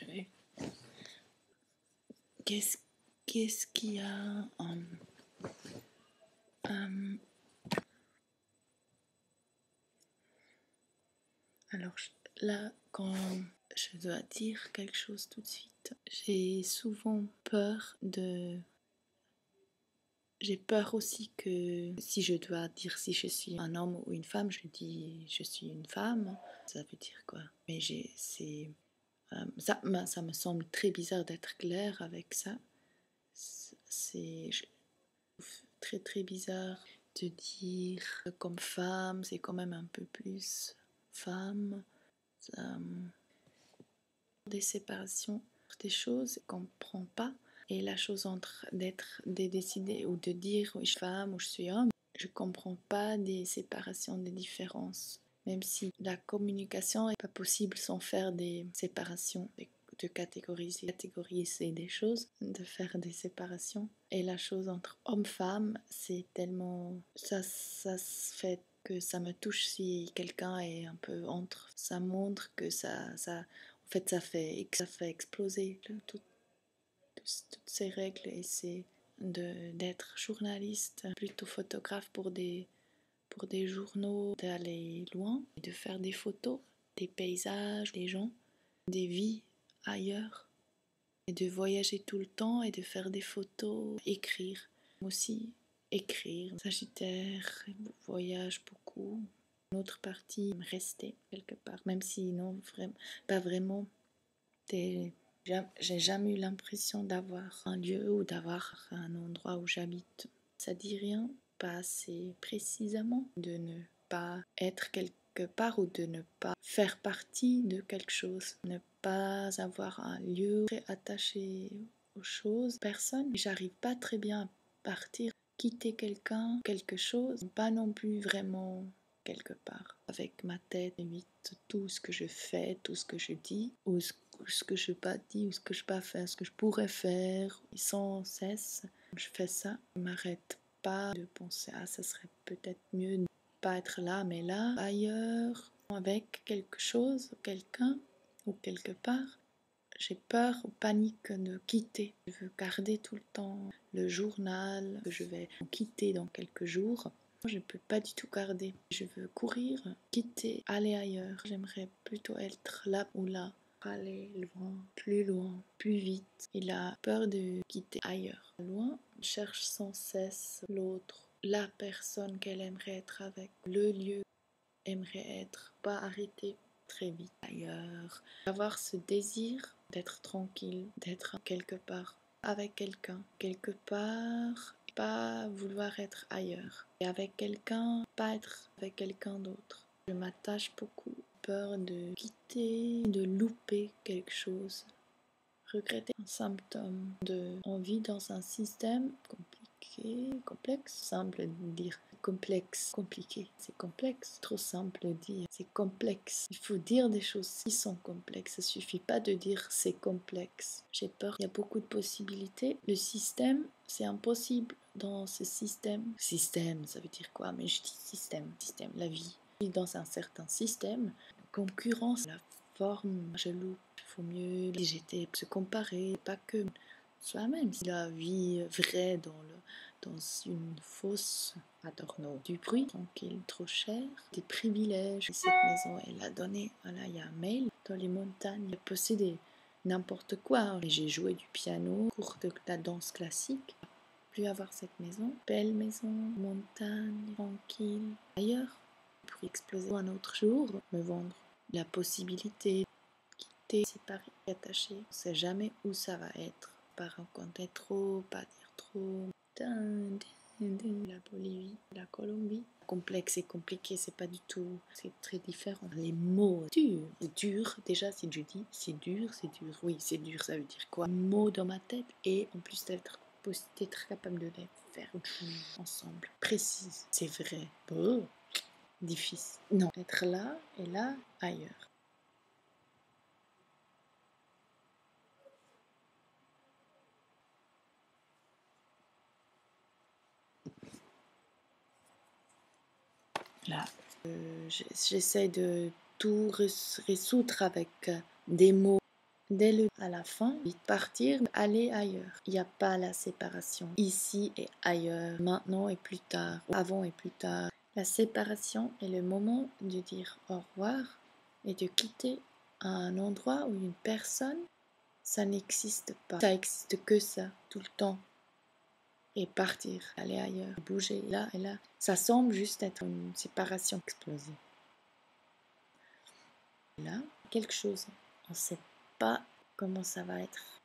je vais. Qu'est-ce qu'il y a alors là, quand je dois dire quelque chose tout de suite, j'ai souvent peur de... J'ai peur aussi que si je dois dire si je suis un homme ou une femme, je dis je suis une femme. Ça veut dire quoi? Mais ça me semble très bizarre d'être claire avec ça. C'est très très bizarre de dire comme femme, c'est quand même un peu plus femme. Des séparations, des choses qu'on ne comprend pas. Et la chose entre de décider ou de dire oui, je suis femme ou je suis homme, je ne comprends pas des séparations, des différences. Même si la communication n'est pas possible sans faire des séparations, de catégoriser des choses, de faire des séparations. Et la chose entre homme-femme, c'est tellement... Ça se fait que ça me touche si quelqu'un est un peu entre. Ça montre que en fait, ça fait exploser toutes ces règles et c'est d'être journaliste, plutôt photographe pour des journaux, d'aller loin, de faire des photos, des paysages, des gens, des vies ailleurs, et de voyager tout le temps et de faire des photos, écrire aussi, écrire. Sagittaire, voyage beaucoup. Une autre partie, rester quelque part, même si non, pas vraiment. J'ai jamais eu l'impression d'avoir un lieu ou d'avoir un endroit où j'habite. Ça dit rien, pas assez précisément, de ne pas être quelque part ou de ne pas faire partie de quelque chose, ne pas avoir un lieu très attaché aux choses, personne. J'arrive pas très bien à partir, quitter quelqu'un, quelque chose, pas non plus vraiment quelque part. Avec ma tête, limite tout ce que je fais, tout ce que je dis, ou ce que je n'ai pas dit, ou ce que je ne pas faire, ce que je pourrais faire, sans cesse. Je fais ça, je ne m'arrête pas de penser, ah, ça serait peut-être mieux de ne pas être là, mais là, ailleurs, avec quelque chose, quelqu'un, ou quelque part. J'ai peur ou panique de quitter. Je veux garder tout le temps le journal que je vais quitter dans quelques jours. Je ne peux pas du tout garder. Je veux courir, quitter, aller ailleurs. J'aimerais plutôt être là ou là. Aller loin, plus vite. Il a peur de quitter ailleurs. Loin, cherche sans cesse l'autre, la personne qu'elle aimerait être avec, le lieu aimerait être, pas arrêter très vite ailleurs. Avoir ce désir d'être tranquille, d'être quelque part avec quelqu'un, quelque part, pas vouloir être ailleurs. Et avec quelqu'un, pas être avec quelqu'un d'autre. Je m'attache beaucoup, peur de quitter, de louper quelque chose. Regretter un symptôme de on vit dans un système compliqué, complexe, simple de dire complexe, compliqué, c'est complexe, trop simple de dire, c'est complexe. Il faut dire des choses qui sont complexes, ça suffit pas de dire c'est complexe. J'ai peur, il y a beaucoup de possibilités. Le système, c'est impossible dans ce système. Système, ça veut dire quoi? Mais je dis système, la vie. Dans un certain système, concurrence, la forme, jaloux. Il faut mieux j'étais se comparer, pas que soi-même. Si la vie vraie dans une fausse Adorno, du bruit tranquille, trop cher, des privilèges. Et cette maison, elle a donné, voilà, il y a un mail dans les montagnes, il a possédé n'importe quoi. Et j'ai joué du piano, cours de la danse classique. Plus avoir cette maison, belle maison, montagne, tranquille, ailleurs, pour exploser un autre jour, me vendre la possibilité séparé, attaché. On ne sait jamais où ça va être. Pas raconter trop, pas dire trop. La Bolivie, la Colombie. Complexe et compliqué, c'est pas du tout. C'est très différent. Les mots dur. Déjà, si je dis c'est dur. Oui, c'est dur, ça veut dire quoi? Mots dans ma tête et en plus d'être capable de les faire ensemble. Précise, c'est vrai. Oh, difficile. Non, être là et là, ailleurs. Là, j'essaie de tout résoudre avec des mots. à la fin, partir, aller ailleurs. Il n'y a pas la séparation ici et ailleurs, maintenant et plus tard, avant et plus tard. La séparation est le moment de dire au revoir et de quitter un endroit ou une personne. Ça n'existe pas. Ça existe que ça, tout le temps. Et partir, aller ailleurs, bouger là et là. Ça semble juste être une séparation explosive. Là, quelque chose, on ne sait pas comment ça va être.